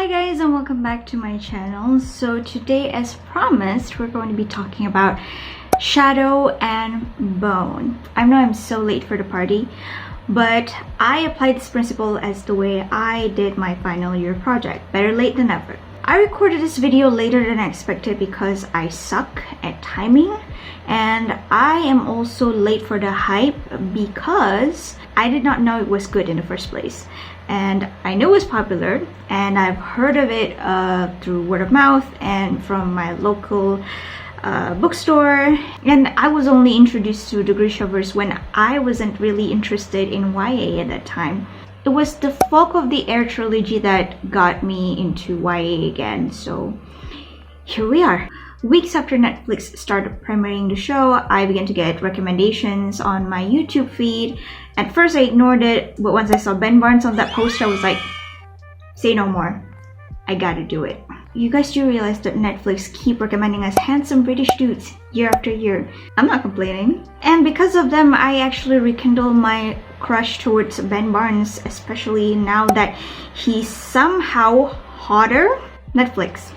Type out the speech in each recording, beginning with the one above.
guys, and welcome back to my channel. So today, as promised, we're going to be talking about shadow and bone. I know I'm so late for the party, but I applied this principle as the way I did my final year project. Better late than never. I recorded this video later than I expected because I suck at timing, and I am also late for the hype because I did not know it was good in the first place. And I knew it was popular, and I've heard of it through word of mouth and from my local bookstore. And I was only introduced to Degree Shovers when I wasn't really interested in YA at that time. It was the Folk of the Air trilogy that got me into YA again, so here we are. Weeks after Netflix started premiering the show, I began to get recommendations on my YouTube feed. At first I ignored it, but once I saw Ben Barnes on that poster, I was like, say no more. I gotta do it. You guys do realize that Netflix keep recommending us handsome British dudes year after year. I'm not complaining. And because of them, I actually rekindled my crush towards Ben Barnes, especially now that he's somehow hotter. Netflix,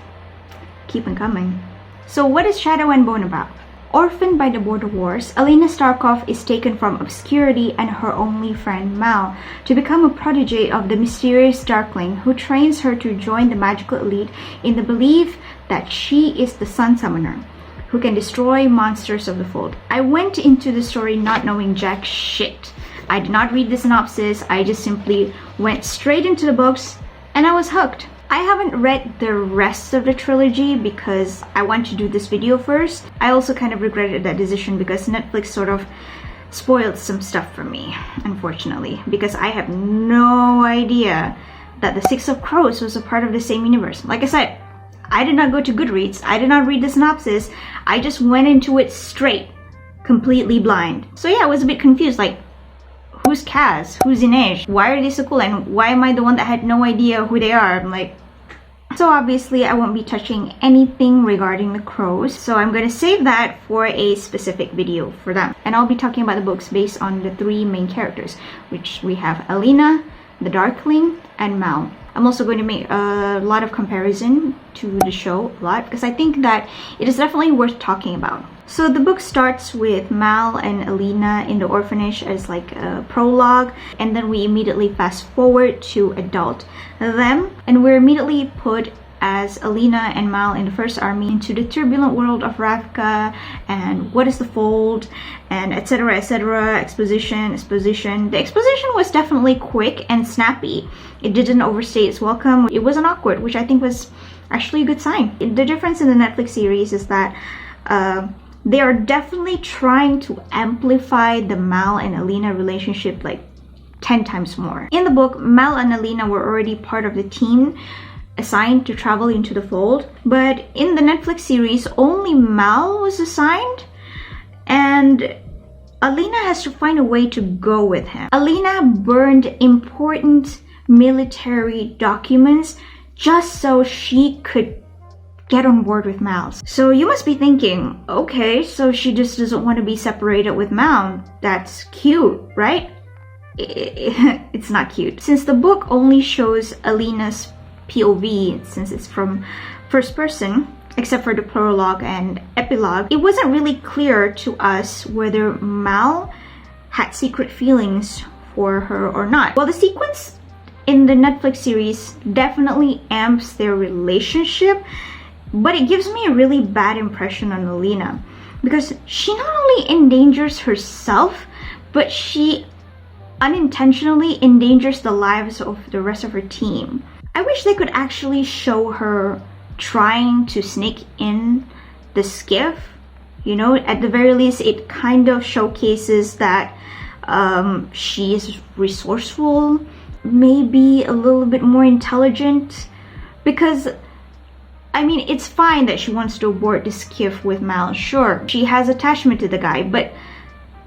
keep on coming. So what is Shadow and Bone about? Orphaned by the border wars, Alina Starkov is taken from obscurity and her only friend Mal to become a protege of the mysterious Darkling who trains her to join the magical elite in the belief that she is the Sun Summoner who can destroy monsters of the fold. I went into the story not knowing jack shit. I did not read the synopsis, I just simply went straight into the books and I was hooked. I haven't read the rest of the trilogy because I want to do this video first. I also kind of regretted that decision because Netflix sort of spoiled some stuff for me, unfortunately, because I have no idea that the Six of Crows was a part of the same universe. Like I said, I did not go to Goodreads, I did not read the synopsis, I just went into it straight, completely blind. So yeah, I was a bit confused, like, who's Kaz? Who's Inej? Why are they so cool? And why am I the one that had no idea who they are? I'm like, so obviously I won't be touching anything regarding the crows, so I'm going to save that for a specific video for them. And I'll be talking about the books based on the three main characters, which we have Alina, the Darkling, and Mal. I'm also going to make a lot of comparison to the show a lot because I think that it is definitely worth talking about. So the book starts with Mal and Alina in the orphanage as like a prologue, and then we immediately fast forward to adult them, and we're immediately put as Alina and Mal in the First Army into the turbulent world of Ravka and what is the fold and etc, etc. Exposition. The exposition was definitely quick and snappy. It didn't overstay its welcome. It wasn't awkward, which I think was actually a good sign. The difference in the Netflix series is that they are definitely trying to amplify the Mal and Alina relationship like 10 times more. In the book, Mal and Alina were already part of the team assigned to travel into the fold, but in the Netflix series, only Mal was assigned, and Alina has to find a way to go with him. Alina burned important military documents just so she could get on board with Mal. So you must be thinking, okay, so she just doesn't want to be separated with Mal. That's cute, right? It's not cute. Since the book only shows Alina's POV, since it's from first person, except for the prologue and epilogue, it wasn't really clear to us whether Mal had secret feelings for her or not. Well, the sequence in the Netflix series definitely amps their relationship, but it gives me a really bad impression on Alina because she not only endangers herself, but she unintentionally endangers the lives of the rest of her team. I wish they could actually show her trying to sneak in the skiff. You know, at the very least, it kind of showcases that she is resourceful, maybe a little bit more intelligent, because I mean, it's fine that she wants to board the skiff with Mal. Sure, she has attachment to the guy, but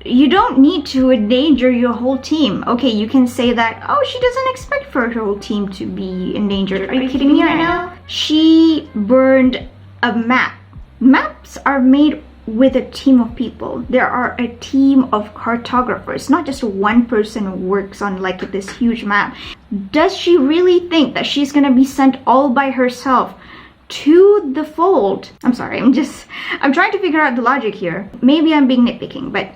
you don't need to endanger your whole team. Okay, you can say that, oh, she doesn't expect for her whole team to be endangered. Are you kidding me right now? She burned a map. Maps are made with a team of people. There are a team of cartographers, not just one person who works on like this huge map. Does she really think that she's gonna be sent all by herself to the fold? I'm sorry, I'm trying to figure out the logic here. Maybe I'm being nitpicking, but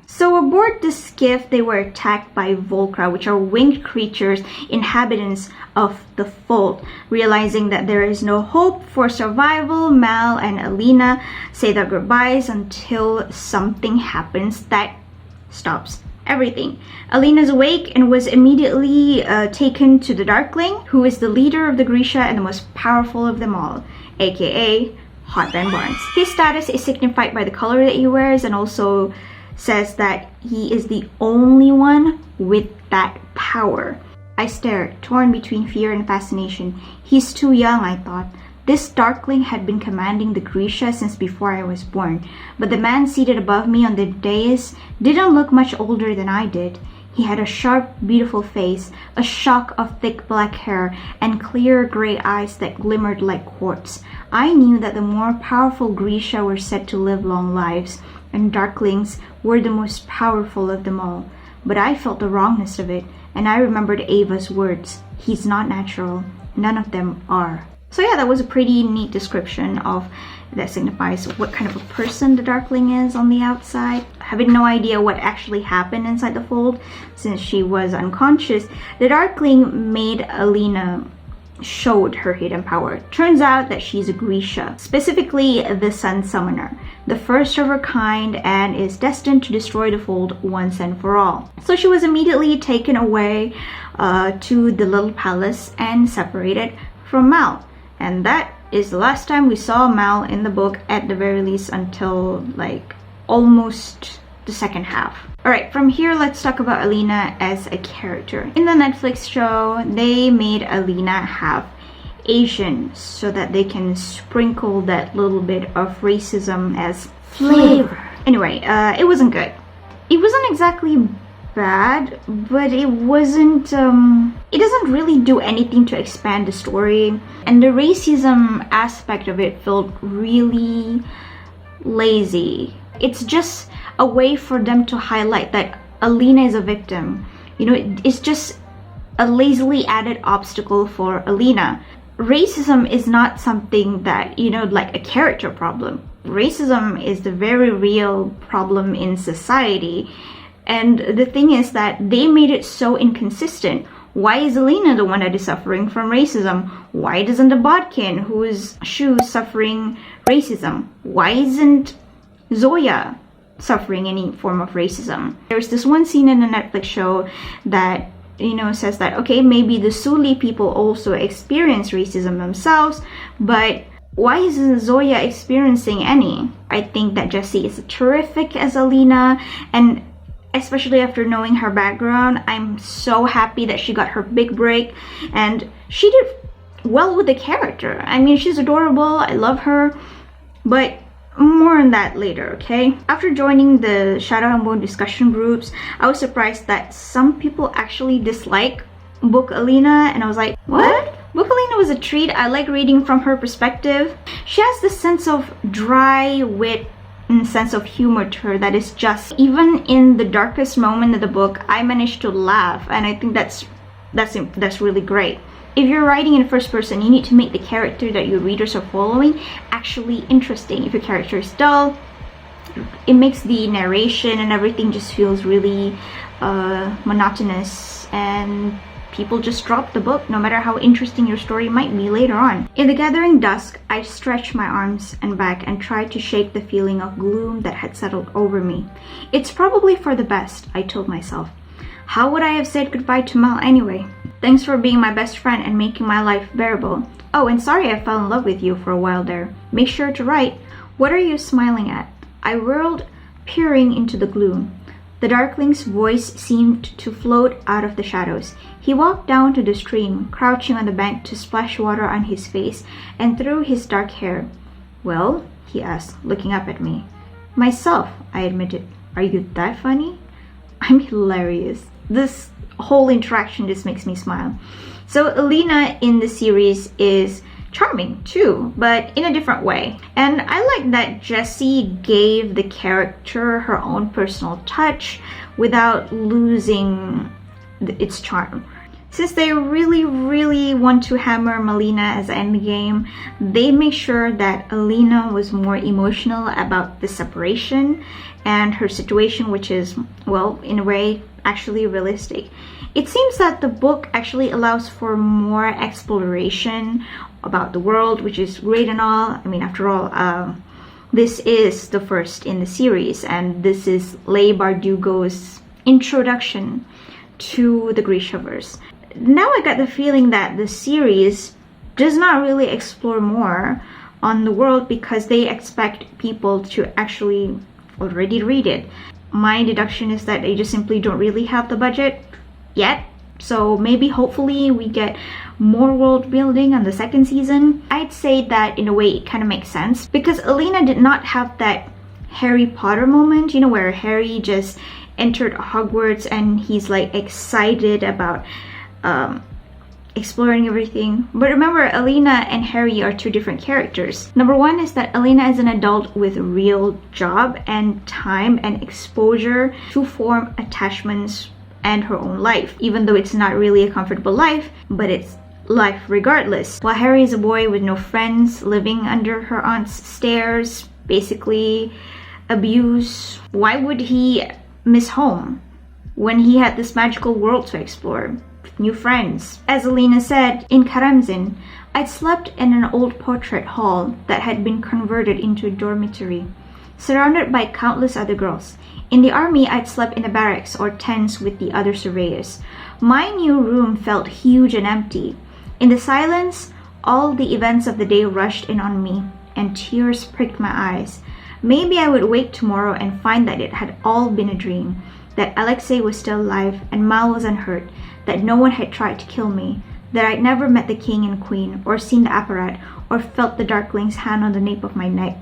so aboard the skiff, they were attacked by Volcra, which are winged creatures, inhabitants of the fold. Realizing that there is no hope for survival, Mal and Alina say their goodbyes until something happens that stops everything. Alina's awake and was immediately taken to the Darkling, who is the leader of the Grisha and the most powerful of them all, aka Hot Ben Barnes. His status is signified by the color that he wears, and also says that he is the only one with that power. I stared, torn between fear and fascination. He's too young, I thought. This Darkling had been commanding the Grisha since before I was born, but the man seated above me on the dais didn't look much older than I did. He had a sharp, beautiful face, a shock of thick black hair, and clear gray eyes that glimmered like quartz. I knew that the more powerful Grisha were said to live long lives, and Darklings were the most powerful of them all. But I felt the wrongness of it, and I remembered Ava's words. He's not natural. None of them are. So yeah, that was a pretty neat description of that signifies what kind of a person the Darkling is on the outside. Having no idea what actually happened inside the fold since she was unconscious, the Darkling made Alina showed her hidden power. Turns out that she's a Grisha, specifically the Sun Summoner, the first of her kind, and is destined to destroy the fold once and for all. So she was immediately taken away to the little palace and separated from Mal. And that is the last time we saw Mal in the book, at the very least until like almost the second half. Alright, from here let's talk about Alina as a character. In the Netflix show, they made Alina half Asian so that they can sprinkle that little bit of racism as flavor. Anyway, it wasn't good. It wasn't exactly bad, but it wasn't, it doesn't really do anything to expand the story. And the racism aspect of it felt really lazy. It's just a way for them to highlight that Alina is a victim. You know, it's just a lazily added obstacle for Alina. Racism is not something that, you know, like a character problem. Racism is the very real problem in society. And the thing is that they made it so inconsistent. Why is Alina the one that is suffering from racism? Why doesn't the Bodkin, whose shoes suffering racism? Why isn't Zoya suffering any form of racism? There's this one scene in the Netflix show that, you know, says that, okay, maybe the Suli people also experience racism themselves, but why isn't Zoya experiencing any? I think that Jessie is terrific as Alina, and especially after knowing her background, I'm so happy that she got her big break, and she did well with the character. I mean, she's adorable, I love her, but more on that later, okay? After joining the Shadow and Bone discussion groups, I was surprised that some people actually dislike Book Alina, and I was like, what? Book Alina was a treat. I like reading from her perspective. She has this sense of dry wit and sense of humor to her that is just, even in the darkest moment of the book, I managed to laugh, and I think that's really great. If you're writing in first person, you need to make the character that your readers are following actually interesting. If your character is dull, it makes the narration and everything just feels really monotonous, and people just drop the book no matter how interesting your story might be later on. In the gathering dusk, I stretched my arms and back and tried to shake the feeling of gloom that had settled over me. It's probably for the best, I told myself. How would I have said goodbye to Mal anyway? Thanks for being my best friend and making my life bearable. Oh, and sorry I fell in love with you for a while there. Make sure to write. What are you smiling at? I whirled, peering into the gloom. The Darkling's voice seemed to float out of the shadows. He walked down to the stream, crouching on the bank to splash water on his face and through his dark hair. Well, he asked, looking up at me. Myself, I admitted. Are you that funny? I'm hilarious. This whole interaction just makes me smile. So Alina in the series is charming too, but in a different way. And I like that Jessie gave the character her own personal touch without losing its charm. Since they really want to hammer Melina as endgame, they make sure that Alina was more emotional about the separation and her situation, which is, well, in a way, actually realistic. It seems that the book actually allows for more exploration about the world, which is great and all. I mean, after all, this is the first in the series, and this is Leigh Bardugo's introduction to the Grishaverse. Now I got the feeling that the series does not really explore more on the world because they expect people to actually already read it. My deduction is that they just simply don't really have the budget yet. So maybe hopefully we get more world building on the second season. I'd say that in a way it kind of makes sense because Alina did not have that Harry Potter moment, you know, where Harry just entered Hogwarts and he's like excited about exploring everything. But remember, Alina and Harry are two different characters. Number one is that Alina is an adult with a real job and time and exposure to form attachments and her own life, even though it's not really a comfortable life, but it's life regardless. While Harry is a boy with no friends, living under her aunt's stairs, basically abused. Why would he miss home when he had this magical world to explore? New friends. As Alina said, in Karamzin, I'd slept in an old portrait hall that had been converted into a dormitory, surrounded by countless other girls. In the army, I'd slept in the barracks or tents with the other surveyors. My new room felt huge and empty. In the silence, all the events of the day rushed in on me, and tears pricked my eyes. Maybe I would wake tomorrow and find that it had all been a dream, that Alexei was still alive and Mal was unhurt, that no one had tried to kill me, that I'd never met the king and queen, or seen the apparat, or felt the darkling's hand on the nape of my neck.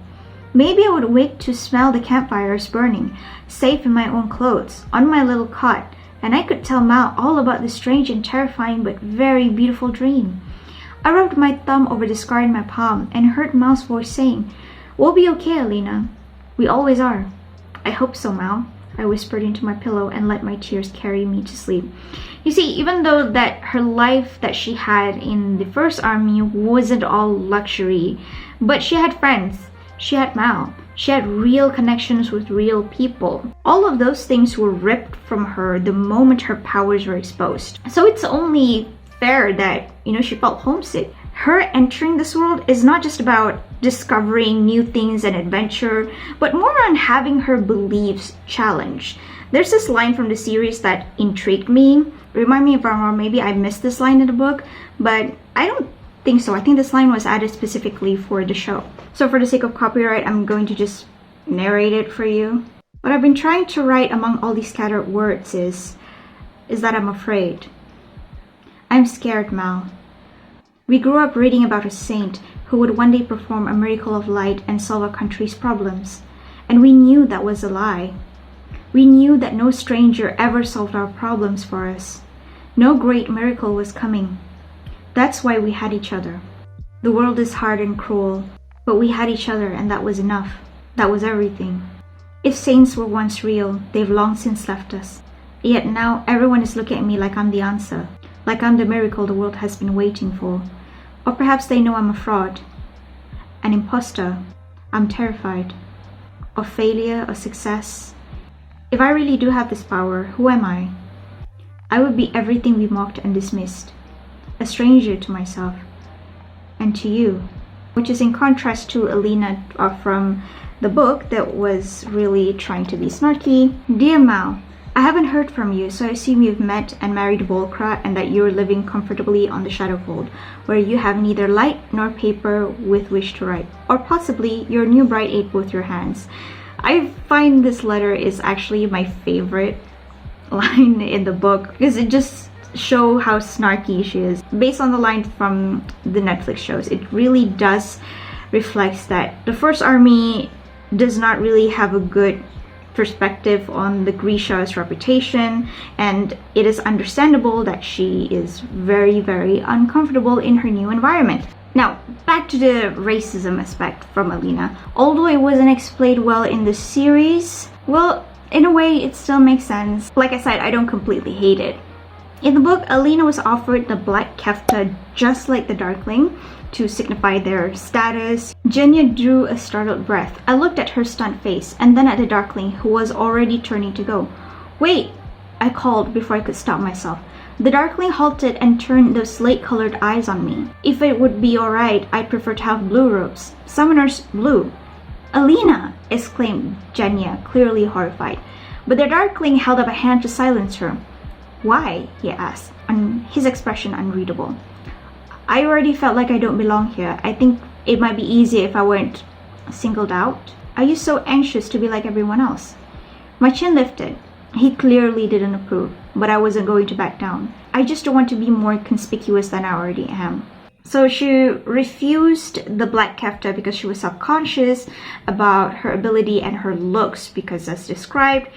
Maybe I would wake to smell the campfires burning, safe in my own clothes, on my little cot, and I could tell Mal all about the strange and terrifying but very beautiful dream. I rubbed my thumb over the scar in my palm and heard Mal's voice saying, "We'll be okay, Alina. We always are." "I hope so, Mal," I whispered into my pillow and let my tears carry me to sleep. You see, even though that her life that she had in the first army wasn't all luxury, but she had friends, she had Mal, she had real connections with real people. All of those things were ripped from her the moment her powers were exposed. So it's only fair that, she felt homesick. Her entering this world is not just about discovering new things and adventure, but more on having her beliefs challenged. There's this line from the series that intrigued me. Remind me if I'm wrong, maybe I missed this line in the book, but I don't think so. I think this line was added specifically for the show. So for the sake of copyright, I'm going to just narrate it for you. What I've been trying to write among all these scattered words is that I'm afraid. I'm scared, Mal. We grew up reading about a saint who would one day perform a miracle of light and solve our country's problems. And we knew that was a lie. We knew that no stranger ever solved our problems for us. No great miracle was coming. That's why we had each other. The world is hard and cruel, but we had each other and that was enough. That was everything. If saints were once real, they've long since left us. Yet now everyone is looking at me like I'm the answer, like I'm the miracle the world has been waiting for. Or perhaps they know I'm a fraud, an imposter. I'm terrified of failure or success. If I really do have this power, who am I? I would be everything we mocked and dismissed, a stranger to myself and to you, which is in contrast to Alina from the book that was really trying to be snarky. Dear Mal, I haven't heard from you, so I assume you've met and married Volkra and that you're living comfortably on the Shadowfold, where you have neither light nor paper with which to write. Or possibly your new bride ate both your hands. I find this letter is actually my favorite line in the book because it just shows how snarky she is. Based on the line from the Netflix shows, it really does reflect that the First Army does not really have a good perspective on the Grisha's reputation, and it is understandable that she is very, very uncomfortable in her new environment. Now, back to the racism aspect from Alina. Although it wasn't explained well in the series, well, in a way it still makes sense. Like I said, I don't completely hate it. In the book, Alina was offered the black kefta just like the Darkling to signify their status. Genya drew a startled breath. I looked at her stunned face and then at the Darkling, who was already turning to go. "Wait!" I called before I could stop myself. The Darkling halted and turned those slate-colored eyes on me. "If it would be alright, I'd prefer to have blue robes. Summoner's blue." "Alina!" exclaimed Genya, clearly horrified. But the Darkling held up a hand to silence her. "Why?" he asked, his expression unreadable. "I already felt like I don't belong here. I think it might be easier if I weren't singled out. Are you so anxious to be like everyone else?" My chin lifted. He clearly didn't approve, but I wasn't going to back down. I just don't want to be more conspicuous than I already am. So she refused the black kefta because she was self-conscious about her ability and her looks, because as described,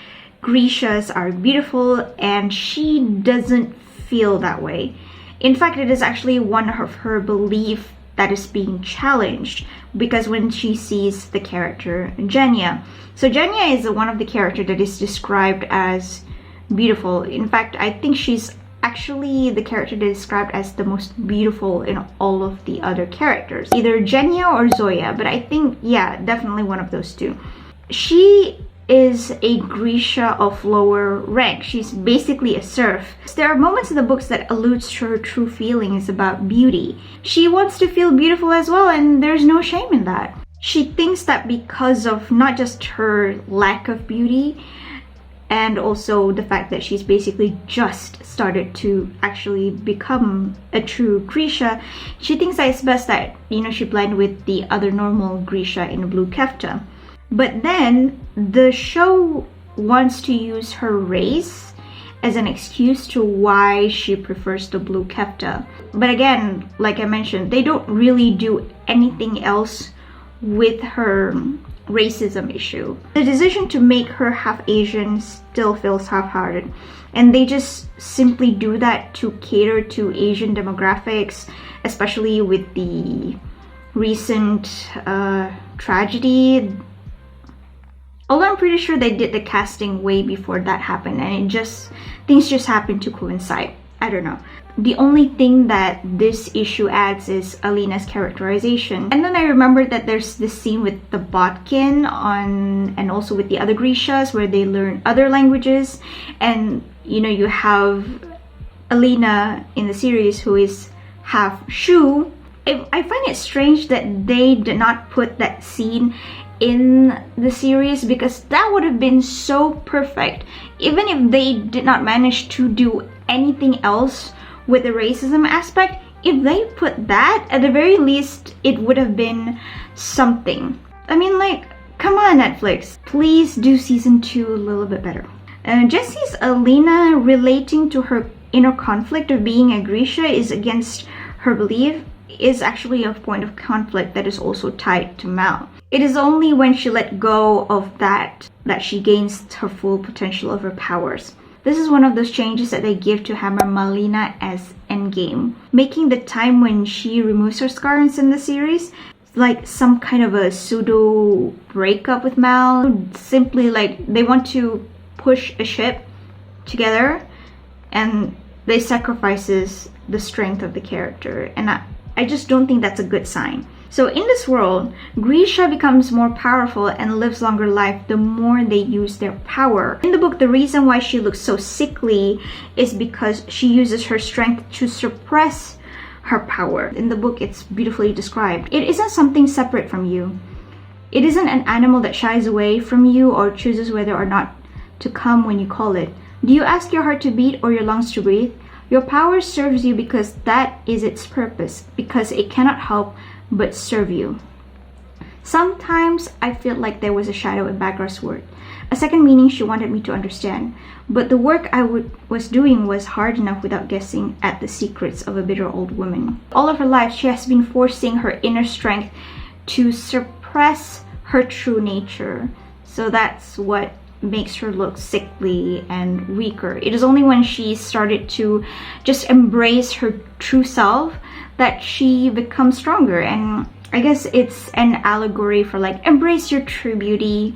Grishas are beautiful and she doesn't feel that way. In fact, it is actually one of her beliefs that is being challenged, because when she sees the character Genya. So Genya is one of the characters that is described as beautiful. In fact, I think she's actually the character that is described as the most beautiful in all of the other characters. Either Genya or Zoya, but I think, yeah, definitely one of those two. She is a Grisha of lower rank. She's basically a serf. There are moments in the books that alludes to her true feelings about beauty. She wants to feel beautiful as well, and there's no shame in that. She thinks that because of not just her lack of beauty, and also the fact that she's basically just started to actually become a true Grisha, she thinks that it's best that, she blend with the other normal Grisha in a blue kefta. But then the show wants to use her race as an excuse to why she prefers the blue kefta. But again, like I mentioned, they don't really do anything else with her racism issue. The decision to make her half Asian still feels half-hearted, and they just simply do that to cater to Asian demographics, especially with the recent tragedy. Although I'm pretty sure they did the casting way before that happened, and things just happened to coincide. I don't know. The only thing that this issue adds is Alina's characterization. And then I remember that there's this scene with the Botkin and also with the other Grishas where they learn other languages, and you have Alina in the series who is half Shu. I find it strange that they did not put that scene in the series, because that would have been so perfect. Even if they did not manage to do anything else with the racism aspect, if they put that, at the very least it would have been something. I mean, like, come on Netflix, please do season 2 a little bit better. Jessie's Alina relating to her inner conflict of being a Grisha is against her belief is actually a point of conflict that is also tied to Mal. It is only when she let go of that she gains her full potential of her powers. This is one of those changes that they give to Hammer Malina as endgame, making the time when she removes her scars in the series like some kind of a pseudo breakup with Mal. Simply like they want to push a ship together and they sacrifices the strength of the character, and I just don't think that's a good sign. So in this world, Grisha becomes more powerful and lives longer life the more they use their power. In the book, the reason why she looks so sickly is because she uses her strength to suppress her power. In the book, it's beautifully described. It isn't something separate from you. It isn't an animal that shies away from you or chooses whether or not to come when you call it. Do you ask your heart to beat or your lungs to breathe? Your power serves you because that is its purpose, because it cannot help but serve you. Sometimes I feel like there was a shadow in Bagar's word, a second meaning she wanted me to understand, but the work I was doing was hard enough without guessing at the secrets of a bitter old woman. All of her life, she has been forcing her inner strength to suppress her true nature. So that's what makes her look sickly and weaker. It is only when she started to just embrace her true self that she becomes stronger. And I guess it's an allegory for like, embrace your true beauty,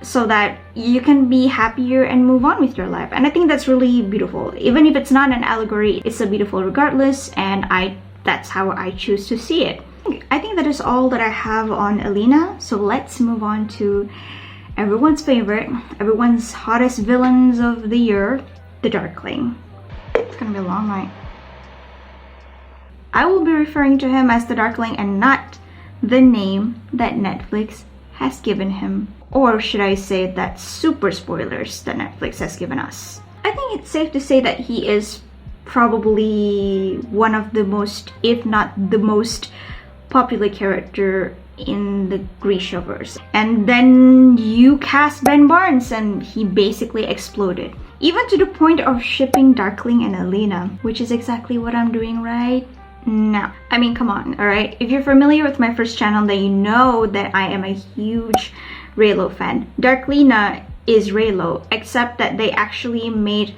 so that you can be happier and move on with your life. And I think that's really beautiful. Even if it's not an allegory, it's a beautiful regardless, and that's how I choose to see it. I think that is all that I have on Alina, so let's move on to everyone's favorite, everyone's hottest villains of the year, the Darkling. It's gonna be a long night. I will be referring to him as the Darkling and not the name that Netflix has given him. Or should I say that super spoilers that Netflix has given us. I think it's safe to say that he is probably one of the most, if not the most popular character in the Grishaverse. And then you cast Ben Barnes and he basically exploded. Even to the point of shipping Darkling and Alina, which is exactly what I'm doing right now. I mean, come on, alright? If you're familiar with my first channel, then you know that I am a huge Raylo fan. Darklina is Raylo, except that they actually made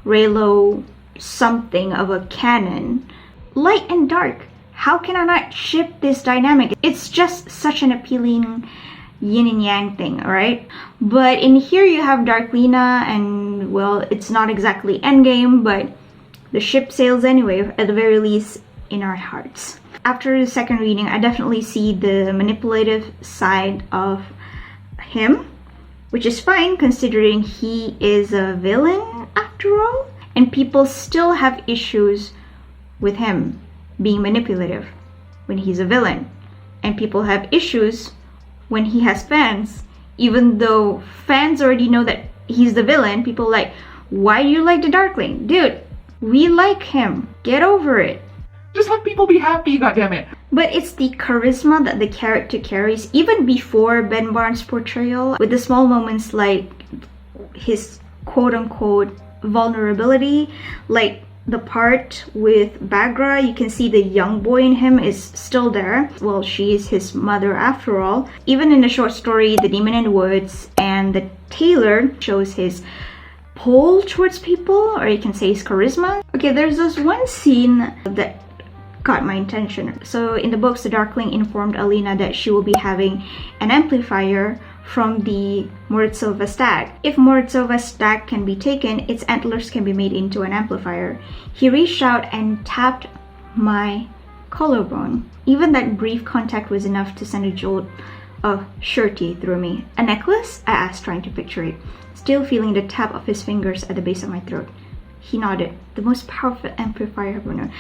Raylo something of a canon. Light and dark. How can I not ship this dynamic? It's just such an appealing yin and yang thing, alright? But in here you have Darklina, and well, it's not exactly endgame, but the ship sails anyway, at the very least in our hearts. After the second reading, I definitely see the manipulative side of him, which is fine considering he is a villain after all, and people still have issues with him being manipulative when he's a villain, and people have issues when he has fans, even though fans already know that he's the villain. People like, why do you like the Darkling? Dude, we like him, get over it. Just let people be happy, goddammit. But it's the charisma that the character carries, even before Ben Barnes' portrayal, with the small moments like his quote-unquote vulnerability, like the part with Bagra. You can see the young boy in him is still there. Well, she is his mother after all. Even in the short story, The Demon in the Woods, and the Tailor shows his pull towards people, or you can say his charisma. Okay, there's this one scene that caught my attention. So in the books, the Darkling informed Alina that she will be having an amplifier from the Woodsv stag. If Woodsv stag can be taken, its antlers can be made into an amplifier. He reached out and tapped my collarbone. Even that brief contact was enough to send a jolt of surety through me. A necklace? I asked, trying to picture it, still feeling the tap of his fingers at the base of my throat. He nodded. The most powerful amplifier I've ever known.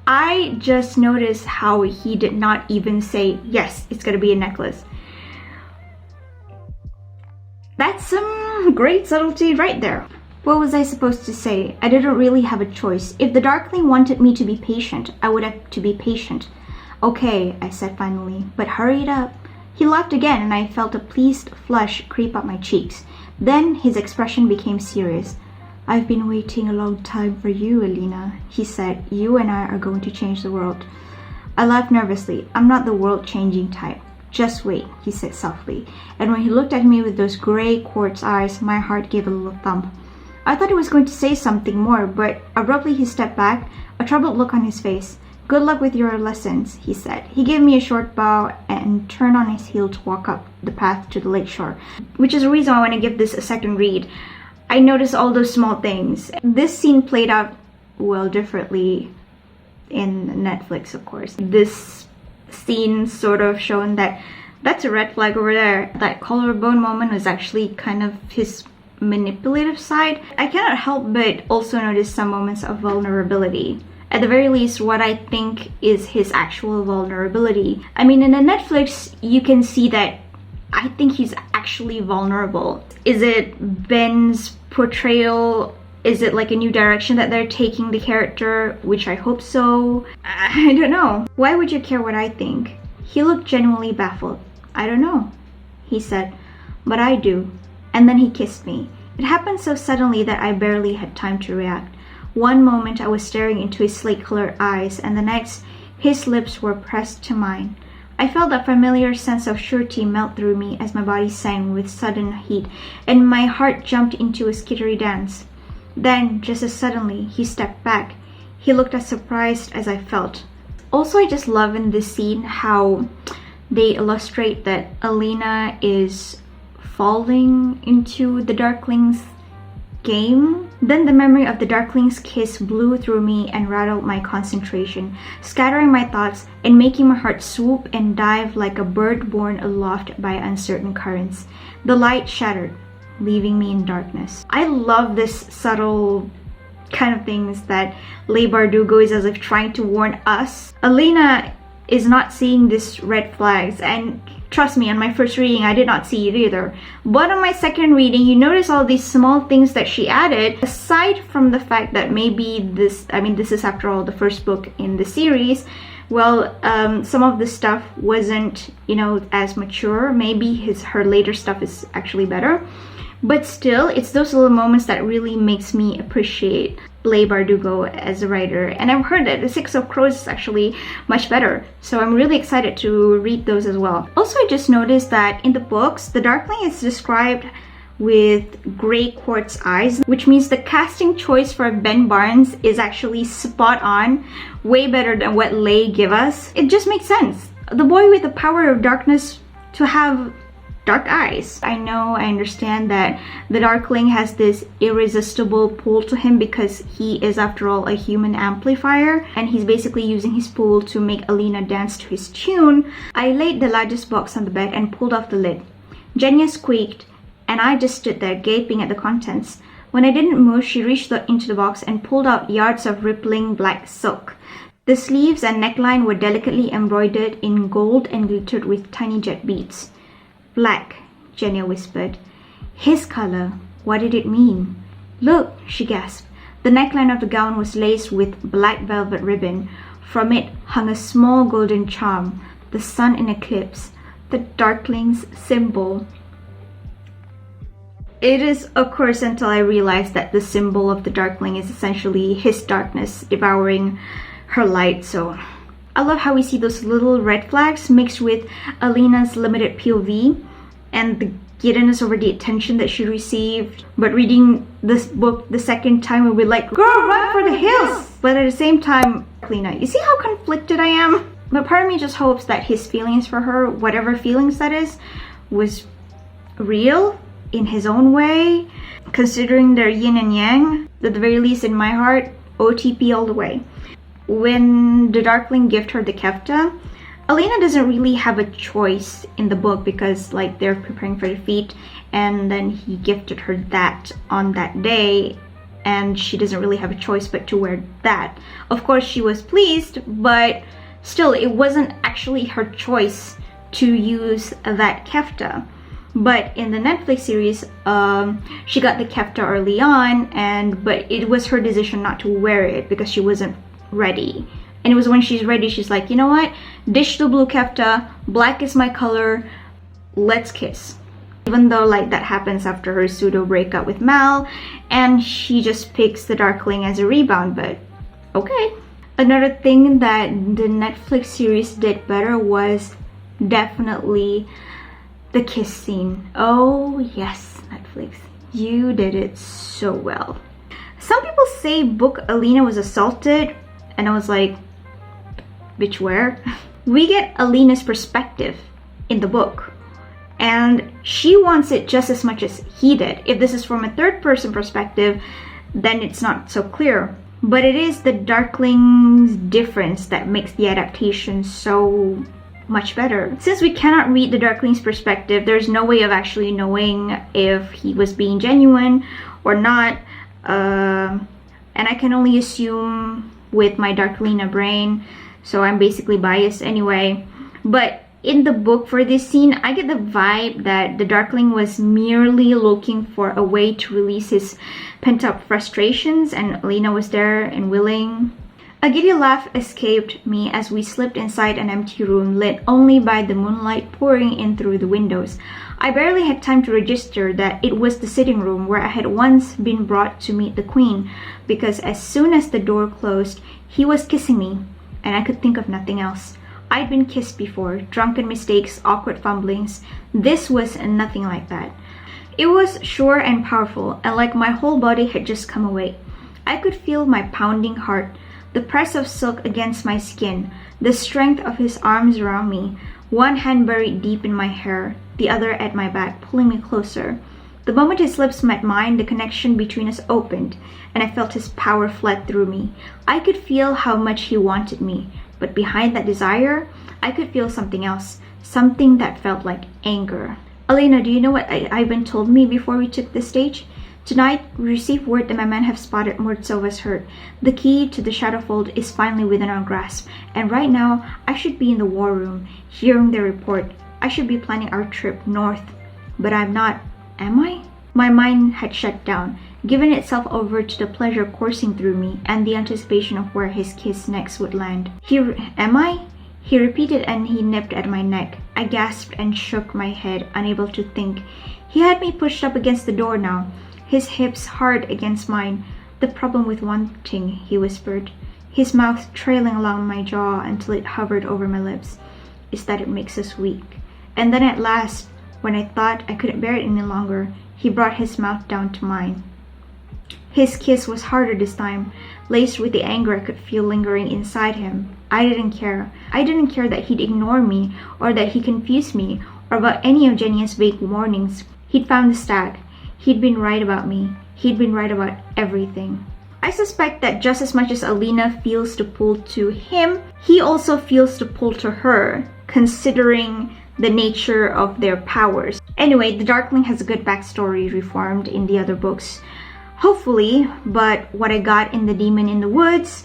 I just noticed how he did not even say, yes, it's gonna be a necklace. That's some great subtlety right there. What was I supposed to say? I didn't really have a choice. If the Darkling wanted me to be patient, I would have to be patient. Okay, I said finally, but hurry it up. He laughed again, and I felt a pleased flush creep up my cheeks. Then his expression became serious. I've been waiting a long time for you, Alina, he said. You and I are going to change the world. I laughed nervously. I'm not the world-changing type. Just wait, he said softly. And when he looked at me with those gray quartz eyes, my heart gave a little thump. I thought he was going to say something more, but abruptly he stepped back, a troubled look on his face. Good luck with your lessons, he said. He gave me a short bow and turned on his heel to walk up the path to the lakeshore, which is the reason I want to give this a second read. I noticed all those small things. This scene played out, well, differently in Netflix, of course. This scene sort of shown that that's a red flag over there. That collarbone moment was actually kind of his manipulative side. I cannot help but also notice some moments of vulnerability. At the very least, what I think is his actual vulnerability. I mean, in the Netflix, you can see that I think he's actually vulnerable. Is it Ben's portrayal? Is it like a new direction that they're taking the character? Which I hope so. I don't know. Why would you care what I think? He looked genuinely baffled. I don't know, he said, but I do. And then he kissed me. It happened so suddenly that I barely had time to react. One moment I was staring into his slate-colored eyes, and the next his lips were pressed to mine. I felt that familiar sense of surety melt through me as my body sang with sudden heat, and my heart jumped into a skittery dance. Then, just as suddenly, he stepped back. He looked as surprised as I felt. Also, I just love in this scene how they illustrate that Alina is falling into the Darkling's game. Then the memory of the Darkling's kiss blew through me and rattled my concentration, scattering my thoughts and making my heart swoop and dive like a bird borne aloft by uncertain currents. The light shattered, leaving me in darkness. I love this subtle kind of things that Leigh Bardugo is as if trying to warn us. Alina is not seeing these red flags, and trust me, on my first reading I did not see it either. But on my second reading, you notice all these small things that she added, aside from the fact that maybe this is after all the first book in the series. Well, some of the stuff wasn't, as mature. Maybe her later stuff is actually better. But still, it's those little moments that really makes me appreciate Leigh Bardugo as a writer. And I've heard that The Six of Crows is actually much better. So I'm really excited to read those as well. Also, I just noticed that in the books, the Darkling is described with gray quartz eyes, which means the casting choice for Ben Barnes is actually spot on, way better than what Leigh gave us. It just makes sense. The boy with the power of darkness to have dark eyes. I understand that the Darkling has this irresistible pull to him because he is, after all, a human amplifier, and he's basically using his pull to make Alina dance to his tune. I laid the largest box on the bed and pulled off the lid. Jenya squeaked, and I just stood there gaping at the contents. When I didn't move, she reached into the box and pulled out yards of rippling black silk. The sleeves and neckline were delicately embroidered in gold and glittered with tiny jet beads. "Black," Jenya whispered. "His color. What did it mean?" "Look," she gasped. The neckline of the gown was laced with black velvet ribbon. From it hung a small golden charm, the sun in eclipse, the Darkling's symbol. It is, of course, until I realized that the symbol of the Darkling is essentially his darkness devouring her light. So I love how we see those little red flags mixed with Alina's limited POV and the giddiness over the attention that she received. But reading this book the second time, we'll be like, girl, run for the hills! But at the same time, Alina, you see how conflicted I am? But part of me just hopes that his feelings for her, whatever feelings that is, was real in his own way, considering their yin and yang. At the very least, in my heart, OTP all the way. When the Darkling gifted her the kefta, Alina doesn't really have a choice in the book because they're preparing for the feat, and then he gifted her that on that day, and she doesn't really have a choice but to wear that. Of course, she was pleased, but still, it wasn't actually her choice to use that kefta. But in the Netflix series, she got the kefta early on, but it was her decision not to wear it because she wasn't ready. And it was when she's ready, she's like, you know what, dish the blue kefta, black is my color, let's kiss. Even though that happens after her pseudo breakup with Mal, and she just picks the Darkling as a rebound, but okay. Another thing that the Netflix series did better was definitely the kiss scene. Oh yes, Netflix, you did it so well. Some people say book Alina was assaulted, and I was like, bitch, where? We get Alina's perspective in the book, and she wants it just as much as he did. If this is from a third person perspective, then it's not so clear. But it is the Darkling's difference that makes the adaptation so much better. Since we cannot read the Darkling's perspective, there's no way of actually knowing if he was being genuine or not. And I can only assume with my Darklina brain, so I'm basically biased anyway. But in the book for this scene, I get the vibe that the Darkling was merely looking for a way to release his pent-up frustrations, and Alina was there and willing. A giddy laugh escaped me as we slipped inside an empty room lit only by the moonlight pouring in through the windows. I barely had time to register that it was the sitting room where I had once been brought to meet the Queen, because as soon as the door closed, he was kissing me, and I could think of nothing else. I'd been kissed before, drunken mistakes, awkward fumblings. This was nothing like that. It was sure and powerful, and like my whole body had just come awake. I could feel my pounding heart, the press of silk against my skin, the strength of his arms around me, one hand buried deep in my hair, the other at my back, pulling me closer. The moment his lips met mine, the connection between us opened, and I felt his power flood through me. I could feel how much he wanted me, but behind that desire, I could feel something else, something that felt like anger. Elena, do you know what Ivan told me before we took the stage? Tonight, we received word that my men have spotted Woodsv was hurt. The key to the Shadowfold is finally within our grasp, and right now, I should be in the war room, hearing their report. I should be planning our trip north, but I'm not. Am I? My mind had shut down, given itself over to the pleasure coursing through me and the anticipation of where his kiss next would land. Am I? He repeated, and he nipped at my neck. I gasped and shook my head, unable to think. He had me pushed up against the door now, his hips hard against mine. The problem with wanting, he whispered, his mouth trailing along my jaw until it hovered over my lips, is that it makes us weak. And then at last, when I thought I couldn't bear it any longer, he brought his mouth down to mine. His kiss was harder this time, laced with the anger I could feel lingering inside him. I didn't care. I didn't care that he'd ignore me, or that he confused me, or about any of Jenny's vague warnings. He'd found the stag. He'd been right about me. He'd been right about everything. I suspect that just as much as Alina feels the pull to him, he also feels the pull to her, considering the nature of their powers. Anyway, the Darkling has a good backstory reformed in the other books. Hopefully, but what I got in The Demon in the Woods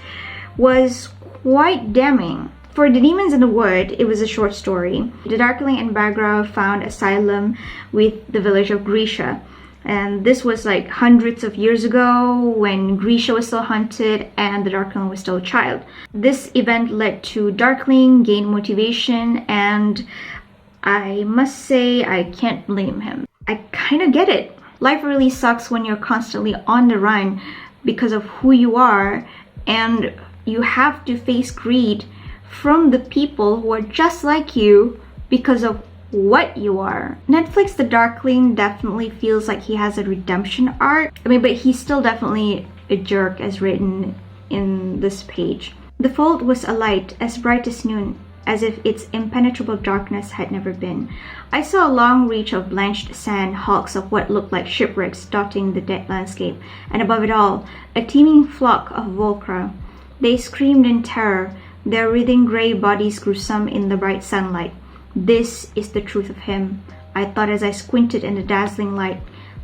was quite damning. For The Demons in the Wood, it was a short story. The Darkling and Bagra found asylum with the village of Grisha. And this was like hundreds of years ago when Grisha was still hunted and the Darkling was still a child. This event led to Darkling gain motivation, and I must say I can't blame him. I kind of get it. Life really sucks when you're constantly on the run because of who you are, and you have to face greed from the people who are just like you because of what you are. Netflix The Darkling definitely feels like he has a redemption arc. But he's still definitely a jerk as written in this page. The fold was alight, as bright as noon, as if its impenetrable darkness had never been. I saw a long reach of blanched sand, hulks of what looked like shipwrecks dotting the dead landscape, and above it all, a teeming flock of Volcra. They screamed in terror, their writhing grey bodies gruesome in the bright sunlight. This is the truth of him, I thought as I squinted in the dazzling light.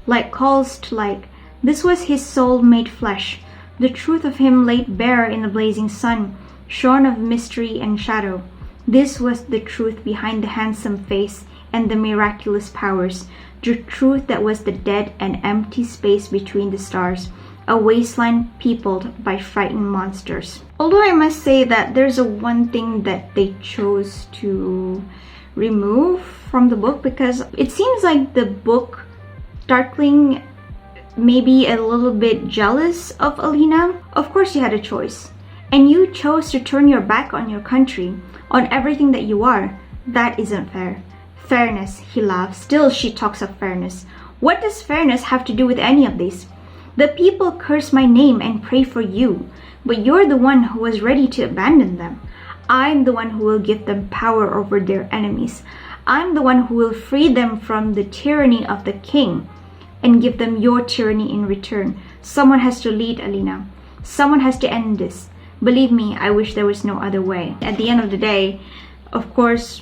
Like calls to like, this was his soul made flesh. The truth of him laid bare in the blazing sun, shorn of mystery and shadow. This was the truth behind the handsome face and the miraculous powers, the truth that was the dead and empty space between the stars, a wasteland peopled by frightened monsters. Although I must say that there's one thing that they chose to remove from the book, because it seems like the book Darkling may be a little bit jealous of Alina. Of course you had a choice, and you chose to turn your back on your country, on everything that you are. That isn't fair. Fairness, he laughed. Still she talks of fairness. What does fairness have to do with any of this? The people curse my name and pray for you, but you're the one who was ready to abandon them. I'm the one who will give them power over their enemies. I'm the one who will free them from the tyranny of the king and give them your tyranny in return. Someone has to lead, Alina. Someone has to end this. Believe me, I wish there was no other way. At the end of the day, of course,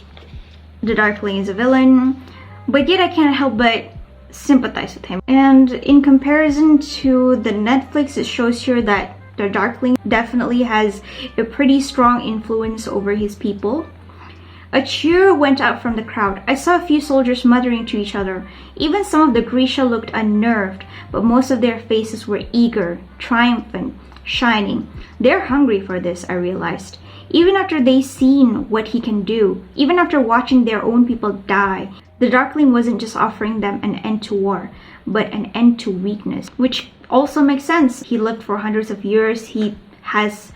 the Darkling is a villain, but yet I can't help but sympathize with him. And in comparison to the Netflix, it shows here that the Darkling definitely has a pretty strong influence over his people. A cheer went up from the crowd. I saw a few soldiers muttering to each other. Even some of the Grisha looked unnerved, but most of their faces were eager, triumphant, shining. They're hungry for this, I realized. Even after they seen what he can do, even after watching their own people die, the Darkling wasn't just offering them an end to war, but an end to weakness, which also makes sense. He lived for hundreds of years. He has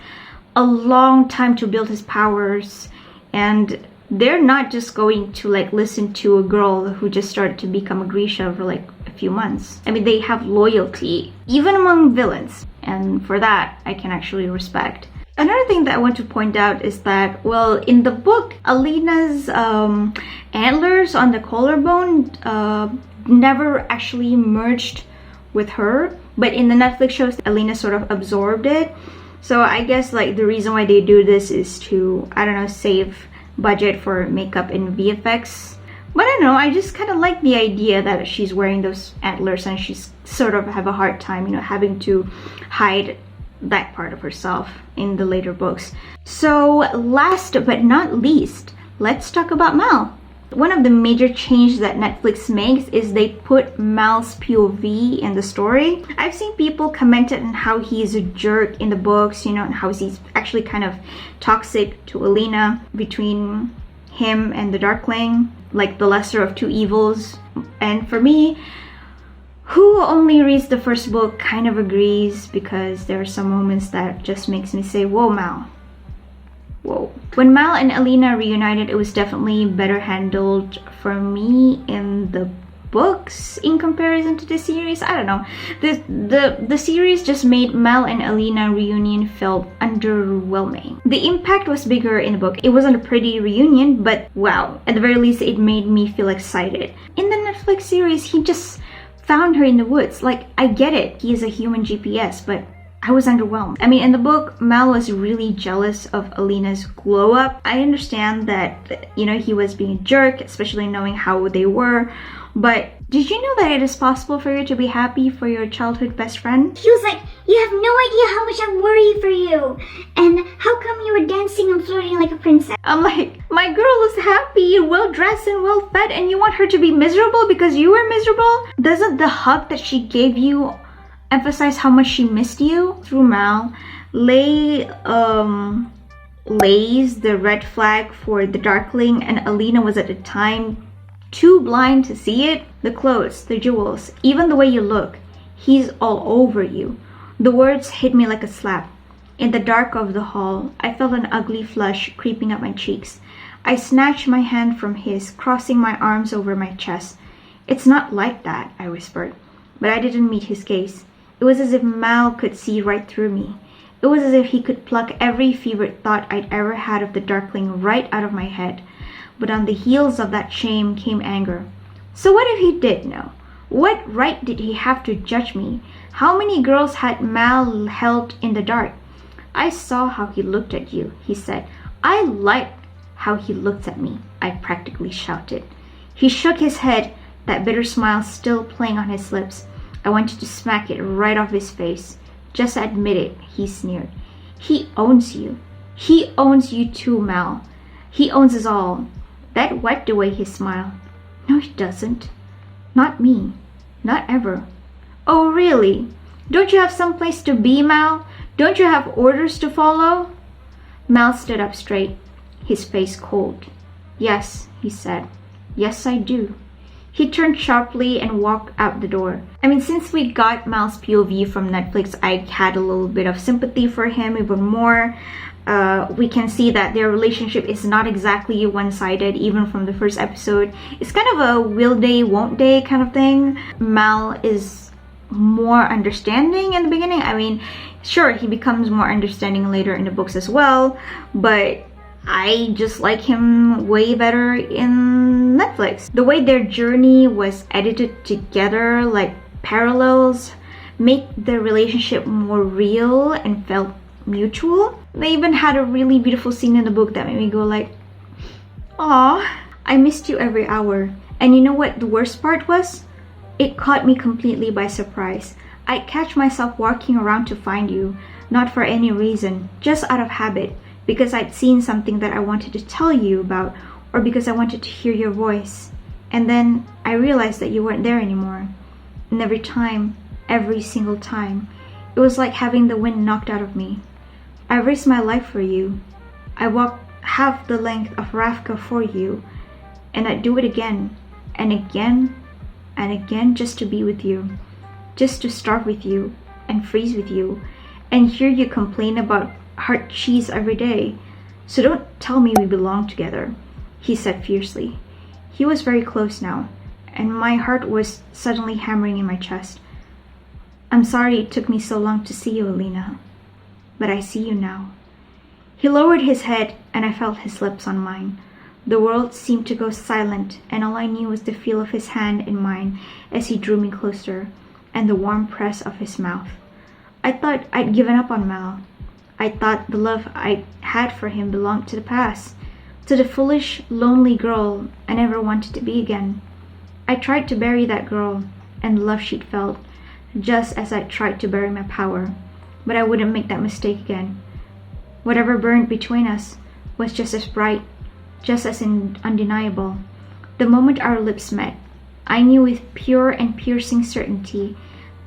a long time to build his powers, and they're not just going to listen to a girl who just started to become a Grisha for a few months. They have loyalty, even among villains, and for that I can actually respect. Another thing that I want to point out is that, well, in the book, Alina's antlers on the collarbone never actually merged with her, but in the Netflix shows, Alina sort of absorbed it. So I guess like the reason why they do this is to, I don't know, save budget for makeup and VFX. But I don't know, I just kind of like the idea that she's wearing those antlers and she's sort of have a hard time, you know, having to hide that part of herself in the later books. So last but not least, let's talk about Mal. One of the major changes that Netflix makes is they put Mal's POV in the story. I've seen people commented on how he's a jerk in the books, you know, and how he's actually kind of toxic to Alina, between him and the Darkling, like the lesser of two evils. And for me, who only reads the first book, kind of agrees, because there are some moments that just makes me say, whoa, Mal. Whoa. When Mal and Alina reunited, it was definitely better handled for me in the books in comparison to the series. I don't know. The series just made Mal and Alina reunion felt underwhelming. The impact was bigger in the book. It wasn't a pretty reunion, but wow, at the very least it made me feel excited. In the Netflix series, he just found her in the woods. Like, I get it, he is a human GPS, but I was underwhelmed. I mean, in the book, Mal was really jealous of Alina's glow up. I understand that, you know, he was being a jerk, especially knowing how they were, but did you know that it is possible for you to be happy for your childhood best friend? He was like, you have no idea how much I worry for you. And how come you were dancing and flirting like a princess? I'm like, my girl is happy and well dressed and well fed, and you want her to be miserable because you were miserable? Doesn't the hug that she gave you emphasize how much she missed you? Through Mal, Leigh lays the red flag for the Darkling, and Alina was at the time too blind to see it. The clothes, the jewels, even the way you look. He's all over you. The words hit me like a slap. In the dark of the hall, I felt an ugly flush creeping up my cheeks. I snatched my hand from his, crossing my arms over my chest. It's not like that, I whispered. But I didn't meet his gaze. It was as if Mal could see right through me. It was as if he could pluck every fevered thought I'd ever had of the Darkling right out of my head. But on the heels of that shame came anger. So what if he did know? What right did he have to judge me? How many girls had Mal held in the dark? I saw how he looked at you, he said. I liked how he looked at me, I practically shouted. He shook his head, that bitter smile still playing on his lips. I wanted to smack it right off his face. Just admit it, he sneered. He owns you. He owns you too, Mal. He owns us all. That wiped away his smile. No, he doesn't. Not me. Not ever. Oh, really? Don't you have some place to be, Mal? Don't you have orders to follow? Mal stood up straight, his face cold. Yes, he said. Yes, I do. He turned sharply and walked out the door. I mean, since we got Mal's POV from Netflix, I had a little bit of sympathy for him even more. We can see that their relationship is not exactly one-sided, even from the first episode. It's kind of a will they, won't they kind of thing. Mal is more understanding in the beginning. I mean, sure, he becomes more understanding later in the books as well, but I just like him way better in Netflix. The way their journey was edited together, like parallels, make the relationship more real and felt mutual. They even had a really beautiful scene in the book that made me go like, aw, I missed you every hour. And you know what the worst part was? It caught me completely by surprise. I'd catch myself walking around to find you, not for any reason, just out of habit, because I'd seen something that I wanted to tell you about, or because I wanted to hear your voice. And then I realized that you weren't there anymore. And every single time, it was like having the wind knocked out of me. I risked my life for you. I walked half the length of Rafka for you, and I'd do it again, and again, and again, just to be with you, just to starve with you, and freeze with you, and hear you complain about hard cheese every day. So don't tell me we belong together, he said fiercely. He was very close now, and my heart was suddenly hammering in my chest. I'm sorry it took me so long to see you, Alina. But I see you now. He lowered his head and I felt his lips on mine. The world seemed to go silent, and all I knew was the feel of his hand in mine as he drew me closer, and the warm press of his mouth. I thought I'd given up on Mal. I thought the love I had for him belonged to the past, to the foolish, lonely girl I never wanted to be again. I tried to bury that girl and the love she'd felt, just as I tried to bury my power, but I wouldn't make that mistake again. Whatever burned between us was just as bright, just as undeniable. The moment our lips met, I knew with pure and piercing certainty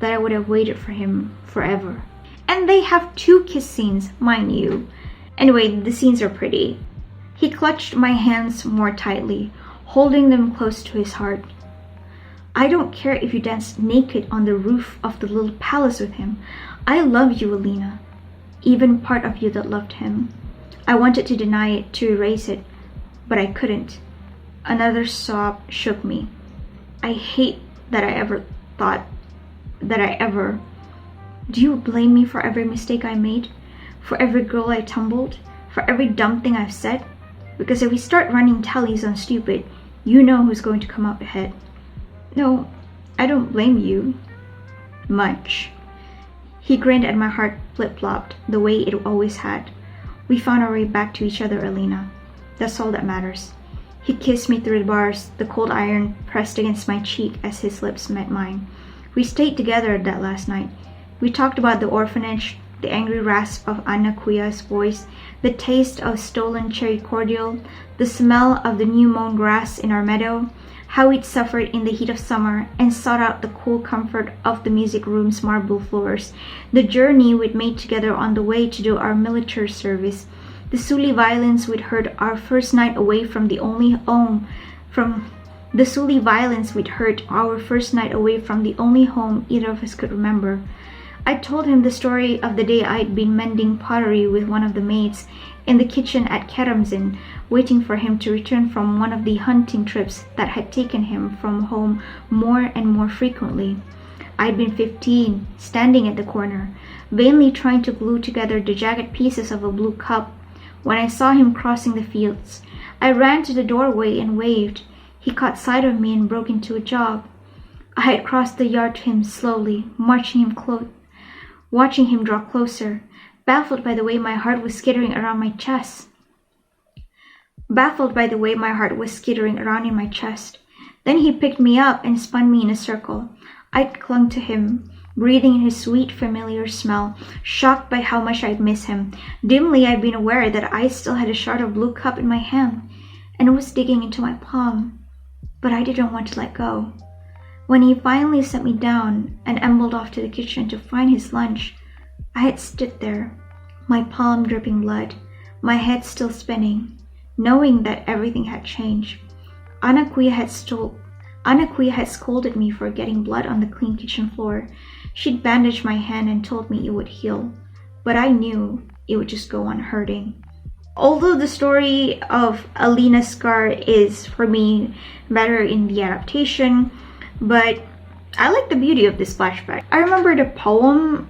that I would have waited for him forever. And they have 2 kiss scenes, mind you. Anyway, the scenes are pretty. He clutched my hands more tightly, holding them close to his heart. I don't care if you dance naked on the roof of the little palace with him. I love you, Alina. Even part of you that loved him. I wanted to deny it, to erase it, but I couldn't. Another sob shook me. I hate that I ever thought that I ever... Do you blame me for every mistake I made? For every girl I tumbled? For every dumb thing I've said? Because if we start running tallies on stupid, you know who's going to come up ahead. No, I don't blame you. Much. He grinned and my heart flip-flopped the way it always had. We found our way back to each other, Alina. That's all that matters. He kissed me through the bars, the cold iron pressed against my cheek as his lips met mine. We stayed together that last night. We talked about the orphanage, the angry rasp of Anna Kuya's voice, the taste of stolen cherry cordial, the smell of the new mown grass in our meadow, how we'd suffered in the heat of summer and sought out the cool comfort of the music room's marble floors, the journey we'd made together on the way to do our military service, the Suli violins we'd heard our first night away from the only home either of us could remember. I told him the story of the day I'd been mending pottery with one of the maids in the kitchen at Karamzin, waiting for him to return from one of the hunting trips that had taken him from home more and more frequently. I'd been 15, standing at the corner, vainly trying to glue together the jagged pieces of a blue cup. When I saw him crossing the fields, I ran to the doorway and waved. He caught sight of me and broke into a jog. I had crossed the yard to him slowly, watching him draw closer, baffled by the way my heart was skittering around in my chest. Then he picked me up and spun me in a circle. I clung to him, breathing in his sweet, familiar smell, shocked by how much I'd miss him. Dimly, I'd been aware that I still had a shard of blue cup in my hand, and it was digging into my palm. But I didn't want to let go. When he finally set me down and ambled off to the kitchen to find his lunch, I had stood there, my palm dripping blood, my head still spinning, knowing that everything had changed. Anna Kuya had scolded me for getting blood on the clean kitchen floor. She'd bandaged my hand and told me it would heal, but I knew it would just go on hurting. Although the story of Alina's scar is, for me, better in the adaptation, but I like the beauty of this flashback. I remember the poem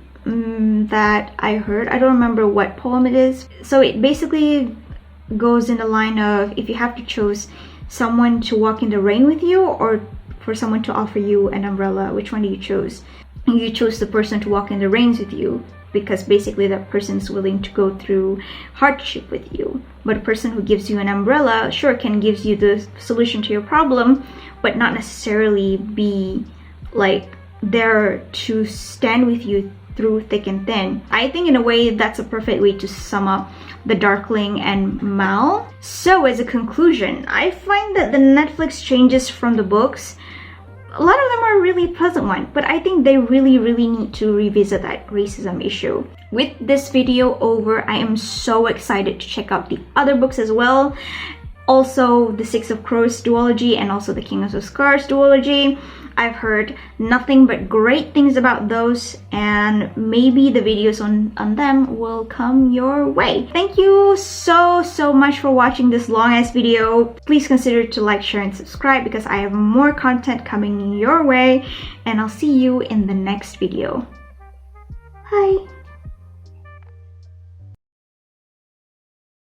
that I heard. I don't remember what poem it is. So it basically goes in the line of, if you have to choose someone to walk in the rain with you or for someone to offer you an umbrella, which one do you choose? You chose the person to walk in the rains with you, because basically that person is willing to go through hardship with you. But a person who gives you an umbrella, sure, can give you the solution to your problem, but not necessarily be like there to stand with you through thick and thin. I think in a way that's a perfect way to sum up the Darkling and Mal. So as a conclusion, I find that the Netflix changes from the books, a lot of them are really pleasant ones, but I think they really need to revisit that racism issue. With this video over, I am so excited to check out the other books as well. Also, the Six of Crows duology and also the King of Scars duology. I've heard nothing but great things about those, and maybe the videos on them will come your way. Thank you so much for watching this long ass video. Please consider to like, share, and subscribe because I have more content coming your way, and I'll see you in the next video. Bye.